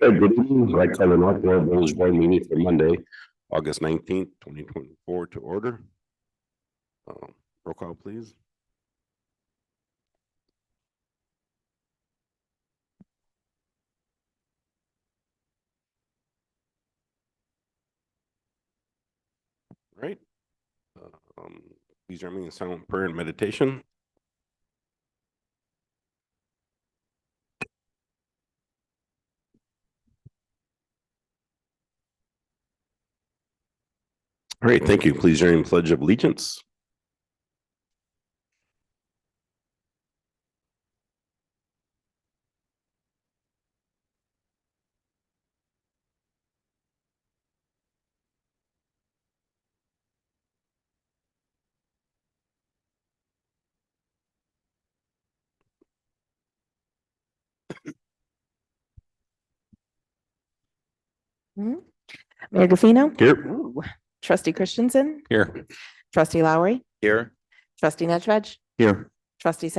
Good evening. I call the North Aurora Village Board meeting for Monday, August 19th, 2024 to order. Roll call, please. All right. Please join me in silent prayer and meditation. All right, thank you. Please join in Pledge of Allegiance. Mayor Gaffino? Here. Ooh. Trustee Christensen? Here. Trustee Lowry? Here. Trustee Nedved? Here. Trustee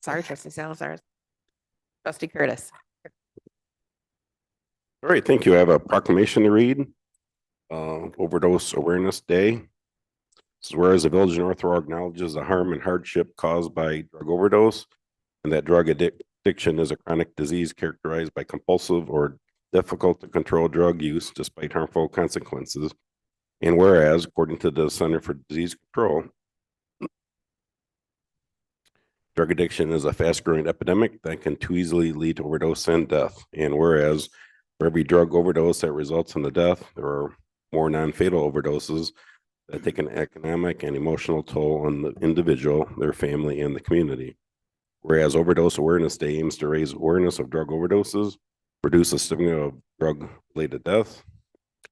Trustee Salazar. Trustee Curtis. All right, thank you. I have a proclamation to read. Overdose Awareness Day. This is whereas the Village of North Aurora acknowledges the harm and hardship caused by drug overdose, and that drug addiction is a chronic disease characterized by compulsive or difficult to control drug use despite harmful consequences. And whereas, according to the Center for Disease Control, drug addiction is a fast-growing epidemic that can too easily lead to overdose and death. And whereas, for every drug overdose that results in the death, there are more non-fatal overdoses that take an economic and emotional toll on the individual, their family, and the community. Whereas Overdose Awareness Day aims to raise awareness of drug overdoses, reduce the stigma of drug-related death,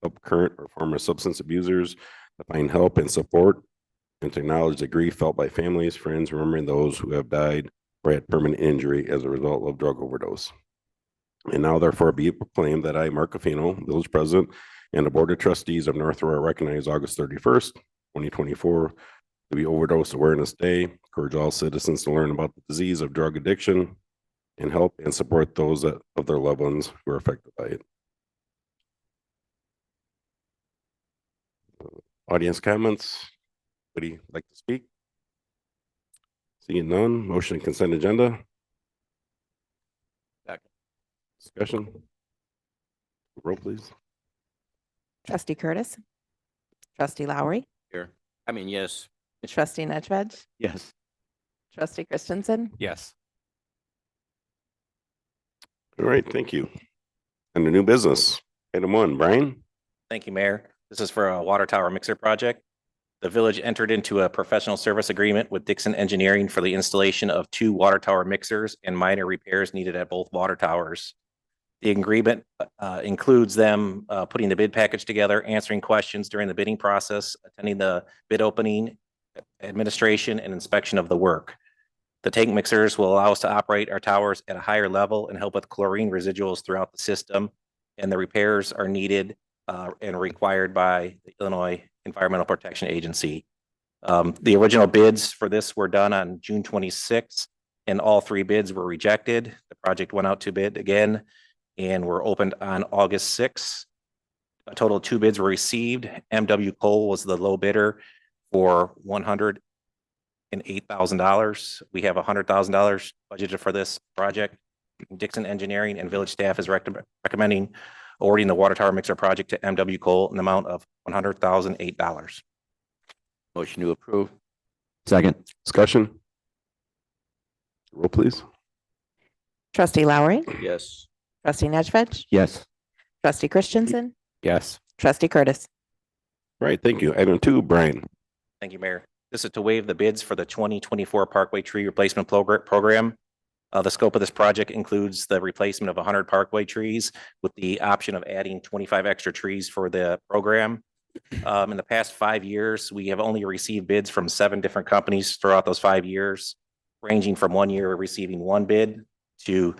help current or former substance abusers to find help and support, and to acknowledge the grief felt by families, friends, remembering those who have died or had permanent injury as a result of drug overdose. And now, therefore, be it proclaimed that I, Mark Gaffino, Village President, and the Board of Trustees of North Aurora recognize August 31st, 2024 to be Overdose Awareness Day. Encourage all citizens to learn about the disease of drug addiction and help and support those of their loved ones who are affected by it. Audience comments? Anybody like to speak? Seeing none, motion and consent agenda. Second. Discussion. Roll, please. Trustee Curtis? Trustee Lowry? Here. Yes. Trustee Nedved? Yes. Trustee Christensen? Yes. All right, thank you. And the new business, item 1, Brian. Thank you, Mayor. This is for a water tower mixer project. The village entered into a professional service agreement with Dixon Engineering for the installation of 2 water tower mixers and minor repairs needed at both water towers. The agreement includes them putting the bid package together, answering questions during the bidding process, attending the bid opening, administration, and inspection of the work. The tank mixers will allow us to operate our towers at a higher level and help with chlorine residuals throughout the system. And the repairs are needed and required by the Illinois Environmental Protection Agency. The original bids for this were done on June 26th, and all 3 bids were rejected. The project went out to bid again and were opened on August 6th. A total of 2 bids were received. MW Cole was the low bidder for $108,000. We have $100,000 budgeted for this project. Dixon Engineering and village staff is recommending awarding the water tower mixer project to MW Cole in the amount of $100,008. Motion to approve. Second. Discussion. Roll, please. Trustee Lowry? Yes. Trustee Nedved? Yes. Trustee Christensen? Yes. Trustee Curtis. All right, thank you. Item 2, Brian. Thank you, Mayor. This is to waive the bids for the 2024 Parkway Tree Replacement Program. The scope of this project includes the replacement of 100 Parkway trees with the option of adding 25 extra trees for the program. In the past 5 years, we have only received bids from 7 different companies throughout those 5 years, ranging from 1 year receiving 1 bid to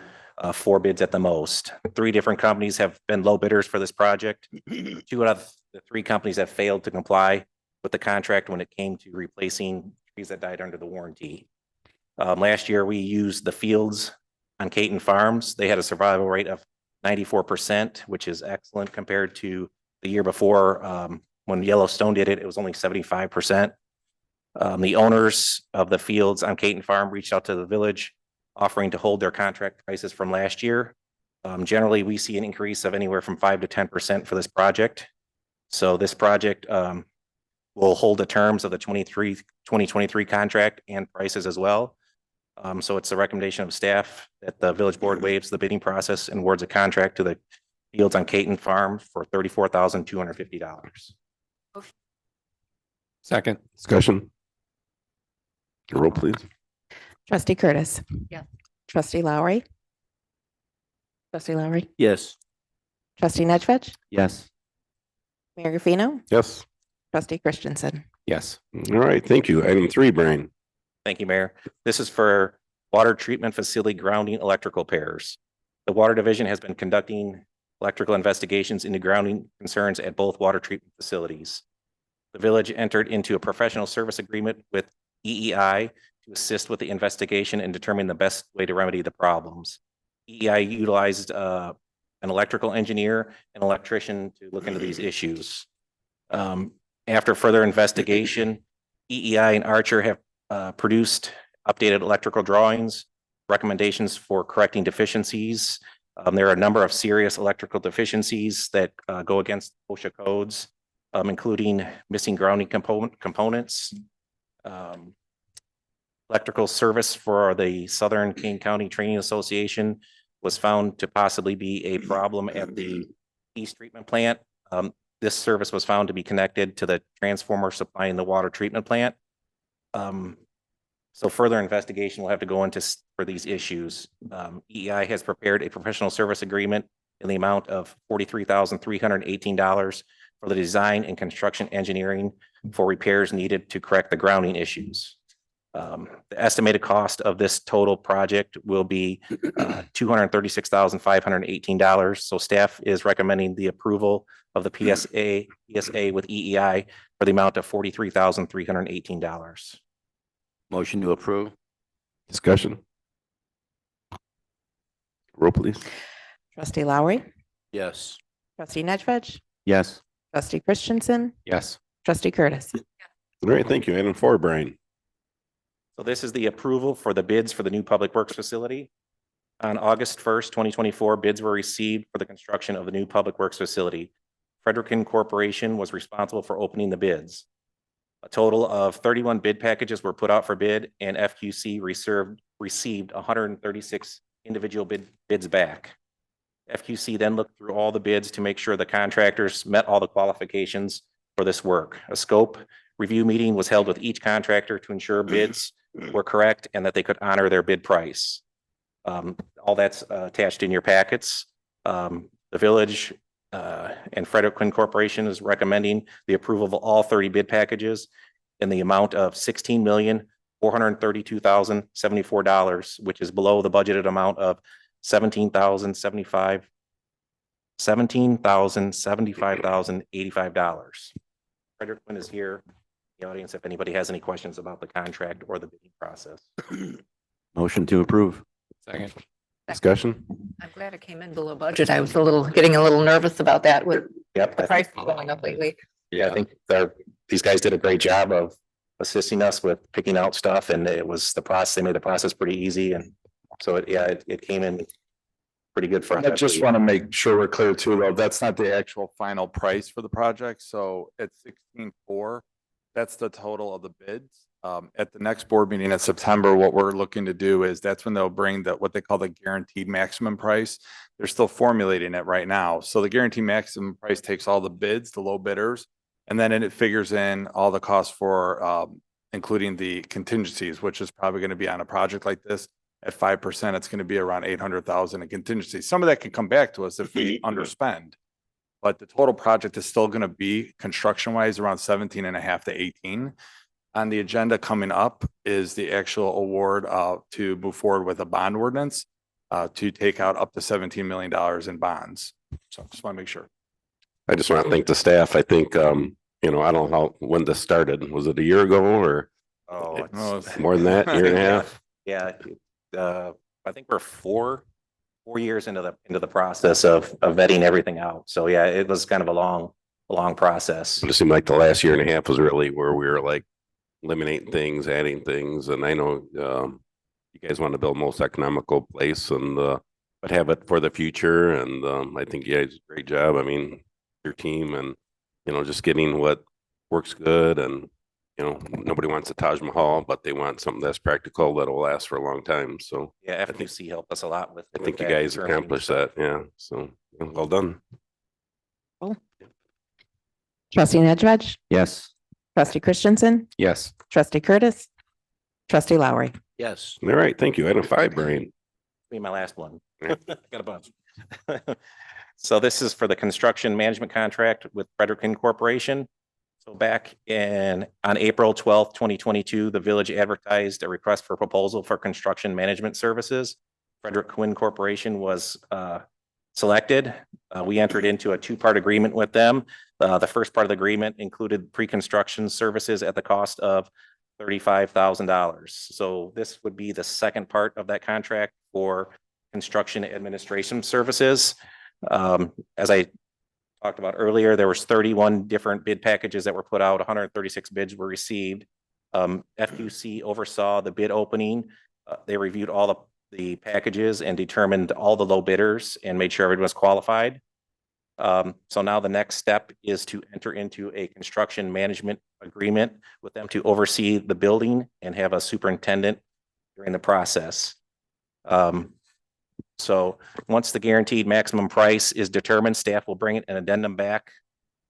4 bids at the most. 3 different companies have been low bidders for this project. 2 out of the 3 companies have failed to comply with the contract when it came to replacing trees that died under the warranty. Last year, we used the fields on Caton Farms. They had a survival rate of 94%, which is excellent compared to the year before. When Yellowstone did it, it was only 75%. The owners of the fields on Caton Farm reached out to the village, offering to hold their contract prices from last year. Generally, we see an increase of anywhere from 5 to 10% for this project. So this project will hold the terms of the 2023 contract and prices as well. So it's the recommendation of staff that the village board waives the bidding process and awards a contract to the fields on Caton Farm for $34,250. Second. Discussion. Roll, please. Trustee Curtis. Yes. Trustee Lowry. Trustee Lowry. Yes. Trustee Nedved. Yes. Mayor Gafino. Yes. Trustee Christensen. Yes. All right, thank you. Item 3, Brian. Thank you, Mayor. This is for water treatment facility grounding electrical pairs. The Water Division has been conducting electrical investigations into grounding concerns at both water treatment facilities. The village entered into a professional service agreement with EEI to assist with the investigation and determine the best way to remedy the problems. EEI utilized an electrical engineer and electrician to look into these issues. After further investigation, EEI and Archer have produced updated electrical drawings, recommendations for correcting deficiencies. There are a number of serious electrical deficiencies that go against OSHA codes, including missing grounding components. Electrical service for the Southern King County Training Association was found to possibly be a problem at the East Treatment Plant. This service was found to be connected to the transformer supplying the water treatment plant. So further investigation will have to go into for these issues. EEI has prepared a professional service agreement in the amount of $43,318 for the design and construction engineering for repairs needed to correct the grounding issues. The estimated cost of this total project will be $236,518. So staff is recommending the approval of the PSA with EEI for the amount of $43,318. Motion to approve. Discussion. Roll, please. Trustee Lowry. Yes. Trustee Nedved. Yes. Trustee Christensen. Yes. Trustee Curtis. All right, thank you. Item 4, Brian. So this is the approval for the bids for the new public works facility. On August 1st, 2024, bids were received for the construction of the new public works facility. Frederick Corporation was responsible for opening the bids. A total of 31 bid packages were put out for bid, and FQC received 136 individual bids back. FQC then looked through all the bids to make sure the contractors met all the qualifications for this work. A scope review meeting was held with each contractor to ensure bids were correct and that they could honor their bid price. All that's attached in your packets. The village and Frederick Corporation is recommending the approval of all 30 bid packages in the amount of $16,432,074, which is below the budgeted amount of $17,075,085. Frederick Quinn is here in the audience if anybody has any questions about the contract or the bidding process. Motion to approve. Second. Discussion. I'm glad it came in below budget. I was getting a little nervous about that with Yep. the price going up lately. Yeah, I think these guys did a great job of assisting us with picking out stuff, and it was the process. They made the process pretty easy, and so it came in pretty good for us. I just want to make sure we're clear too, though, that's not the actual final price for the project. So at 16.4, that's the total of the bids. At the next board meeting in September, what we're looking to do is that's when they'll bring what they call the guaranteed maximum price. They're still formulating it right now. So the guaranteed maximum price takes all the bids, the low bidders, and then it figures in all the costs for including the contingencies, which is probably going to be on a project like this at 5%. It's going to be around 800,000 in contingency. Some of that can come back to us if we underspend, but the total project is still going to be construction wise around 17.5 to 18. On the agenda coming up is the actual award to move forward with a bond ordinance to take out up to $17 million in bonds. So just want to make sure. I just want to thank the staff. I think, I don't know when this started. Was it a year ago or Oh, it's- more than that, year and a half? Yeah, I think we're 4 4 years into the process of vetting everything out. So yeah, it was kind of a long process. It seemed like the last year and a half was really where we were like eliminating things, adding things. And I know you guys want to build the most economical place and but have it for the future. And I think you guys did a great job. I mean, your team and, just getting what works good. And, nobody wants a Taj Mahal, but they want something that's practical that'll last for a long time. So Yeah, FQC helped us a lot with. I think you that guys in terms of accomplished stuff. that. Yeah. So well done. Trustee Nedved, Yes. trustee Christensen, Yes. trustee Curtis, trustee Lowry. Yes. All right. Thank you. Item 5, Brian. Be my last one. Yeah. Got a bunch. So this is for the construction management contract with Frederick Corporation. So back on April 12th, 2022, the village advertised a request for proposal for construction management services. Frederick Quinn Corporation was selected. We entered into a 2-part agreement with them. The first part of the agreement included pre-construction services at the cost of $35,000. So this would be the second part of that contract for construction administration services. As I talked about earlier, there was 31 different bid packages that were put out, 136 bids were received. FQC oversaw the bid opening. They reviewed all the packages and determined all the low bidders and made sure everyone was qualified. So now the next step is to enter into a construction management agreement with them to oversee the building and have a superintendent during the process. So once the guaranteed maximum price is determined, staff will bring an addendum back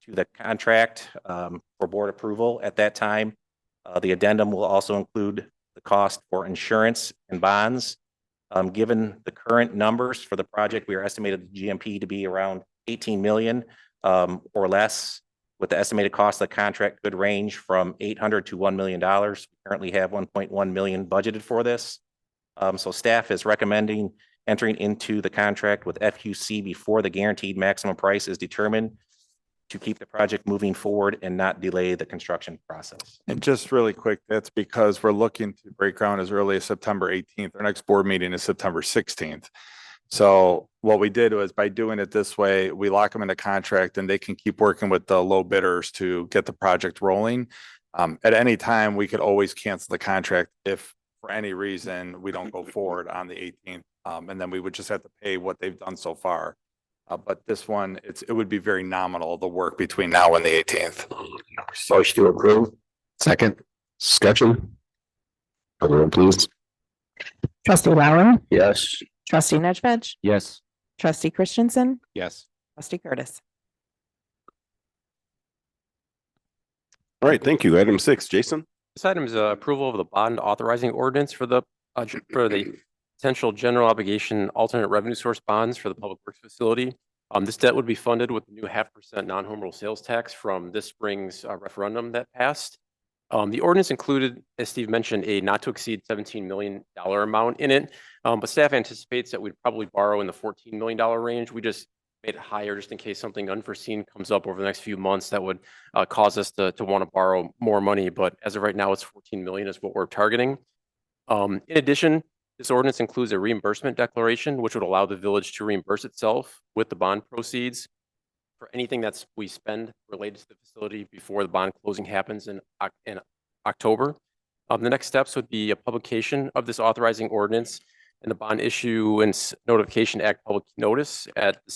to the contract for board approval. At that time, the addendum will also include the cost for insurance and bonds. Given the current numbers for the project, we are estimated the GMP to be around 18 million or less, with the estimated cost of the contract could range from $800,000 to $1 million. We currently have 1.1 million budgeted for this. So staff is recommending entering into the contract with FQC before the guaranteed maximum price is determined to keep the project moving forward and not delay the construction process. And just really quick, that's because we're looking to break ground as early as September 18th. Our next board meeting is September 16th. So what we did was, by doing it this way, we lock them in a contract and they can keep working with the low bidders to get the project rolling. At any time, we could always cancel the contract if for any reason we don't go forward on the 18th. And then we would just have to pay what they've done so far. But this one, it would be very nominal, the work between now and the 18th. Motion to approve. Second. Discussion. Everyone, please. Trustee Lowry, Yes. trustee Nedved, Yes. trustee Christensen, Yes. trustee Curtis. All right. Thank you. Item 6, Jason. This item is approval of the bond authorizing ordinance for the potential general obligation alternate revenue source bonds for the public works facility. This debt would be funded with the new 0.5% non-home rule sales tax from this spring's referendum that passed. The ordinance included, as Steve mentioned, a not to exceed $17 million amount in it, but staff anticipates that we'd probably borrow in the $14 million range. We just made it higher just in case something unforeseen comes up over the next few months that would cause us to want to borrow more money. But as of right now, it's 14 million is what we're targeting. In addition, this ordinance includes a reimbursement declaration, which would allow the village to reimburse itself with the bond proceeds for anything we spend related to the facility before the bond closing happens in October. The next steps would be a publication of this authorizing ordinance and the Bond Issuance Notification Act public notice at the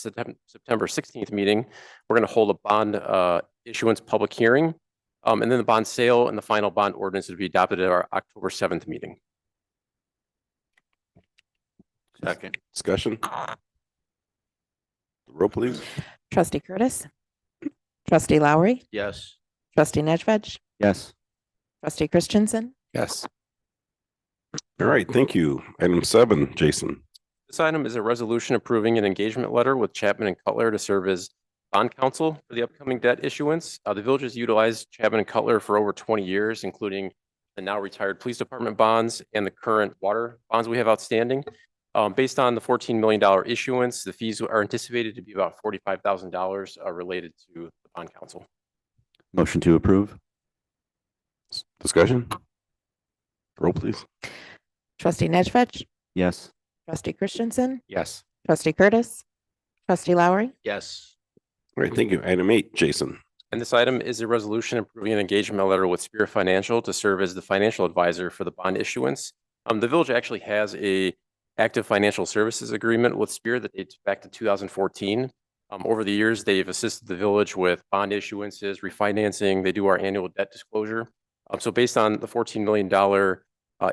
September 16th meeting. We're going to hold a bond issuance public hearing, and then the bond sale and the final bond ordinance would be adopted at our October 7th meeting. Second. Discussion. Roll, please. Trustee Curtis, trustee Lowry, Yes. trustee Nedved, Yes. trustee Christensen, Yes. All right. Thank you. Item 7, Jason. This item is a resolution approving an engagement letter with Chapman and Cutler to serve as bond counsel for the upcoming debt issuance. The village has utilized Chapman and Cutler for over 20 years, including the now retired police department bonds and the current water bonds we have outstanding. Based on the $14 million issuance, the fees are anticipated to be about $45,000 related to the bond counsel. Motion to approve. Discussion. Roll, please. trustee Nedved, Yes. trustee Christensen, Yes. Trustee Curtis, trustee Lowry, Yes. All right, thank you. Item 8, Jason. And this item is a resolution approving an engagement letter with Spirit Financial to serve as the financial advisor for the bond issuance. The village actually has a active financial services agreement with Spirit that dates back to 2014. Over the years, they've assisted the village with bond issuances, refinancing. They do our annual debt disclosure. So based on the $14 million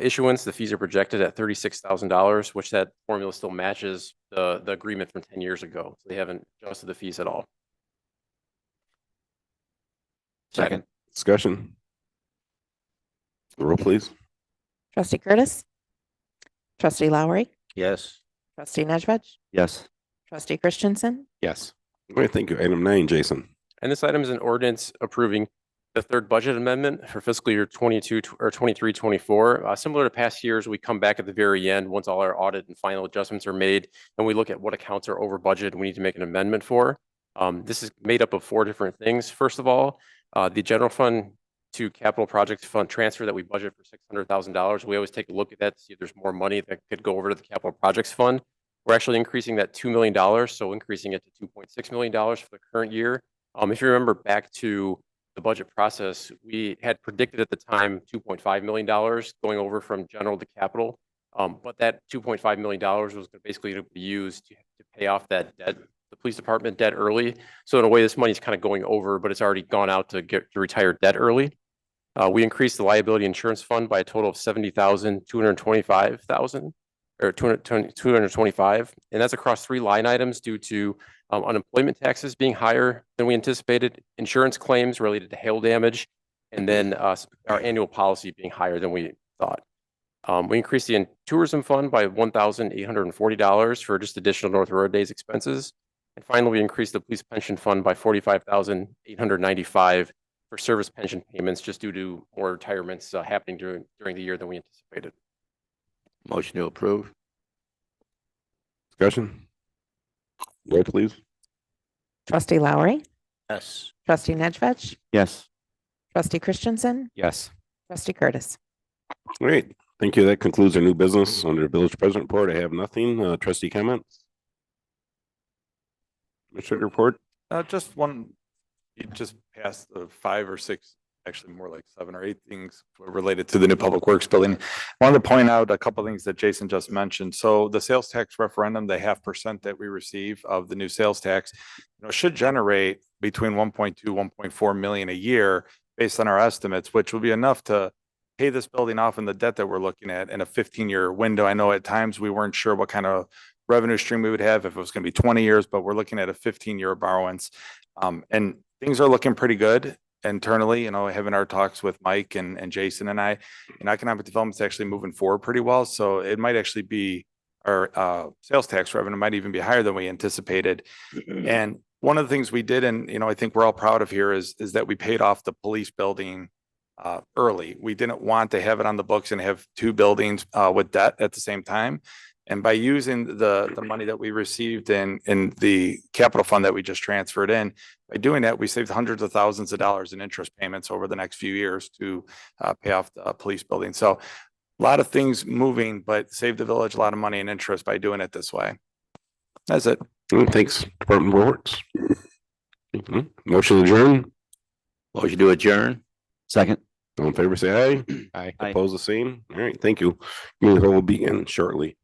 issuance, the fees are projected at $36,000, which that formula still matches the agreement from 10 years ago. So they haven't adjusted the fees at all. Second. Discussion. Roll, please. trustee Curtis, trustee Lowry, Yes. trustee Nedved, Yes. trustee Christensen, Yes. All right, thank you. Item 9, Jason. And this item is an ordinance approving the third budget amendment for fiscal year 22 or 23-24. Similar to past years, we come back at the very end once all our audit and final adjustments are made, and we look at what accounts are over budget and we need to make an amendment for. This is made up of 4 different things. First of all, the general fund to capital projects fund transfer that we budget for $600,000. We always take a look at that to see if there's more money that could go over to the capital projects fund. We're actually increasing that $2 million, so increasing it to $2.6 million for the current year. If you remember back to the budget process, we had predicted at the time $2.5 million going over from general to capital. But that $2.5 million was basically to be used to pay off that debt, the police department debt early. So in a way, this money is kind of going over, but it's already gone out to retire debt early. We increased the liability insurance fund by a total of $70,225,000 or 225, and that's across 3 line items due to unemployment taxes being higher than we anticipated, insurance claims related to hail damage, and then our annual policy being higher than we thought. We increased the tourism fund by $1,840 for just additional North Aurora Days expenses. And finally, we increased the police pension fund by $45,895 for service pension payments just due to more retirements happening during the year than we anticipated. Motion to approve. Discussion. Roll, please. trustee Lowry, Yes. trustee Nedved, Yes. trustee Christensen, Yes. trustee Curtis. All right, thank you. That concludes our new business under the village president report. I have nothing. Trustee comments? Commissioner report? Just one, you just passed the 5 or 6, actually more like 7 or 8 things related to the new public works building. I wanted to point out a couple of things that Jason just mentioned. So the sales tax referendum, the 0.5% that we receive of the new sales tax, should generate between 1.2, 1.4 million a year based on our estimates, which will be enough to pay this building off and the debt that we're looking at in a 15-year window. I know at times we weren't sure what kind of revenue stream we would have, if it was going to be 20 years, but we're looking at a 15-year borrowings. And things are looking pretty good internally, having our talks with Mike and Jason and I, and economic development is actually moving forward pretty well. So it might actually be our sales tax revenue might even be higher than we anticipated. And one of the things we did, and I think we're all proud of here, is that we paid off the police building early. We didn't want to have it on the books and have 2 buildings with debt at the same time. And by using the money that we received in the capital fund that we just transferred in, by doing that, we saved hundreds of thousands of dollars in interest payments over the next few years to pay off the police building. So a lot of things moving, but saved the village a lot of money in interest by doing it this way. That's it. Thanks, Department of Works. Motion to adjourn. Motion to adjourn. Second. All in favor, say aye. Aye. Oppose the same. All right, thank you. Meeting will begin shortly.